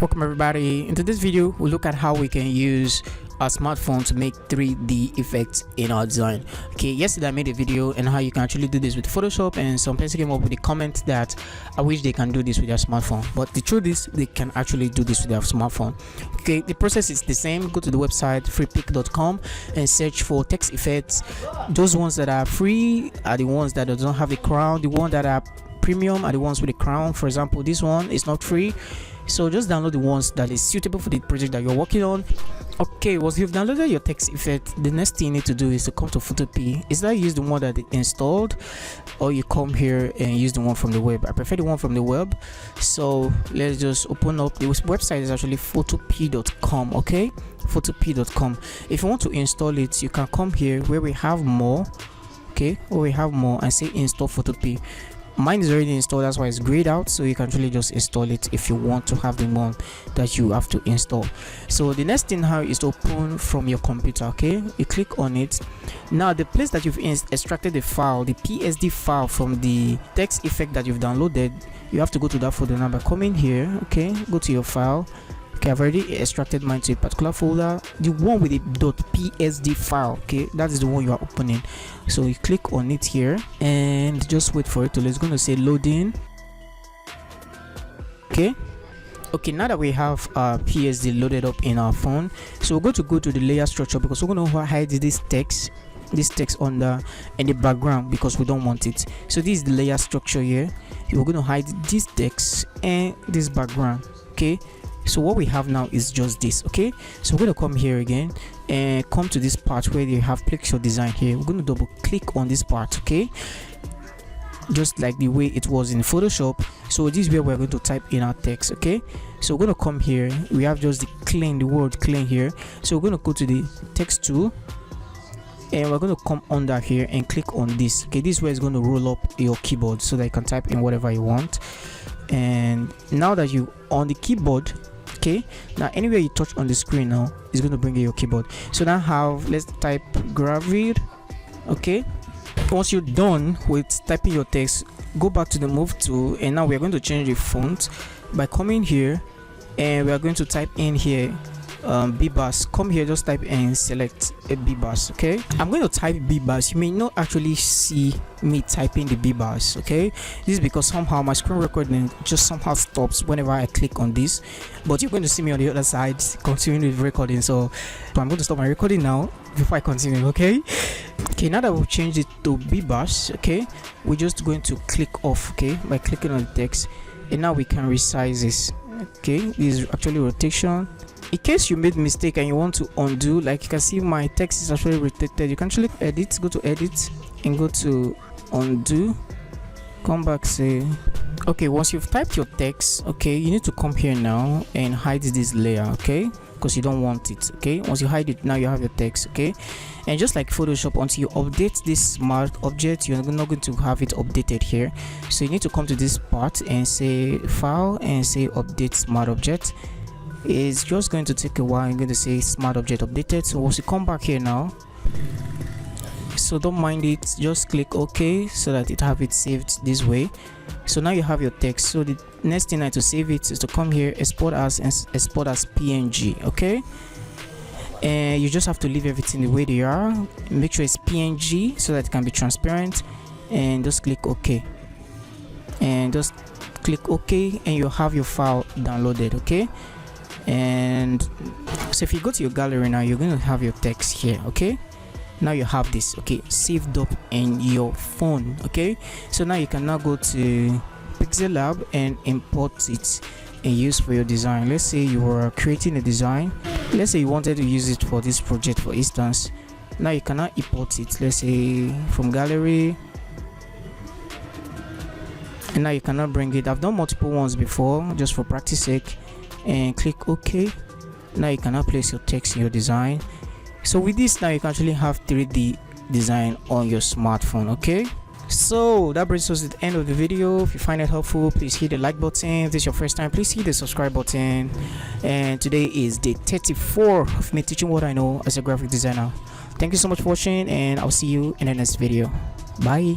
Welcome everybody. Into this video we'll look at how we can use our smartphone to make 3D effects in our design. Okay, yesterday I made a video on how you can actually do this with Photoshop, and some people came up with a comment that I wish they can do this with their smartphone, but the truth is they can actually do this with their smartphone. Okay, the process is the same. Go to the website freepik.com and search for text effects. Those ones that are free are the ones that don't have the crown. The ones that are premium are the ones with the crown. For example, this one is not free, so just download the ones that is suitable for the project that you're working on. Okay, once you've downloaded your text effect, the next thing you need to do is to come to Photopea. Is that use the one that they installed, or you come here and use the one from the web? I prefer the one from the web, so let's just open up. The website is actually photopea.com. okay, photopea.com. If you want to install it, you can come here where we have more, okay, where we have more, and say install Photopea. Mine is already installed, that's why it's grayed out, so you can really just install it if you want to have the one that you have to install. So the next thing now is to open from your computer. Okay, you click on it. Now the place that you've extracted the file, the PSD file from the text effect that you've downloaded, you have to go to that folder. Now by coming here, okay, go to your file. Okay, I've already extracted mine to a particular folder, the one with the .psd file. Okay, that is the one you are opening, so you click on it here and just wait for it to. It's going to say loading. Okay, now that we have our PSD loaded up in our phone, so we're going to go to the layer structure, because we're going to hide this text under in the background because we don't want it. So this is the layer structure here. We're going to hide this text and this background. Okay, so what we have now is just this. Okay, so we're going to come here again and come to this part where you have pixel design here. We're going to double click on this part, okay, just like the way it was in Photoshop. So this is where we're going to type in our text. Okay, so we're going to come here. We have just the word clean here, so we're going to go to the text tool and we're going to come under here and click on this. Okay, this is where it's going to roll up your keyboard so that you can type in whatever you want. And now that you on the keyboard, okay, now anywhere you touch on the screen now is going to bring you your keyboard. So now let's type Gravid. Okay, once you're done with typing your text, go back to the move tool, and now we're going to change the font by coming here and we are going to type in here bbars. Come here, just type and select a bbars. Okay, I'm going to type bbars. You may not actually see me typing the bbars. Okay, this is because somehow my screen recording just somehow stops whenever I click on this, but you're going to see me on the other side continuing with recording. So I'm going to stop my recording now before I continue. Okay, now that we've changed it to bbars, okay, we're just going to click off, okay, by clicking on the text, and now we can resize this. Okay, this is actually rotation. In case you made mistake and you want to undo, like you can see my text is actually rotated, you can actually edit, go to edit and go to undo, come back, say okay. Once you've typed your text, okay, you need to come here now and hide this layer, okay, because you don't want it. Okay, once you hide it, now you have your text. Okay, and just like Photoshop, until you update this smart object, you're not going to have it updated here. So you need to come to this part and say file and say update smart object. It's just going to take a while. I'm going to say smart object updated. So once you come back here now, so don't mind it, just click OK so that it have it saved this way. So now you have your text. So the next thing I to save it is to come here, export as PNG. Okay, and you just have to leave everything the way they are. Make sure it's PNG so that it can be transparent, and just click OK, and just click OK, and you have your file downloaded. Okay, and so if you go to your gallery now, you're going to have your text here. Okay, now you have this, okay, saved up in your phone. Okay, so now you can now go to Pixellab and import it and use for your design. Let's say you were creating a design, let's say you wanted to use it for this project, for instance. Now you cannot import it, let's say from gallery, and now you cannot bring it. I've done multiple ones before just for practice sake, and click OK. Now you cannot place your text in your design. So with this, now you can actually have 3D design on your smartphone. Okay, so that brings us to the end of the video. If you find it helpful, please hit the like button. If this is your first time, please hit the subscribe button. And today is day 34 of me teaching what I know as a graphic designer. Thank you so much for watching, and I'll see you in the next video. Bye.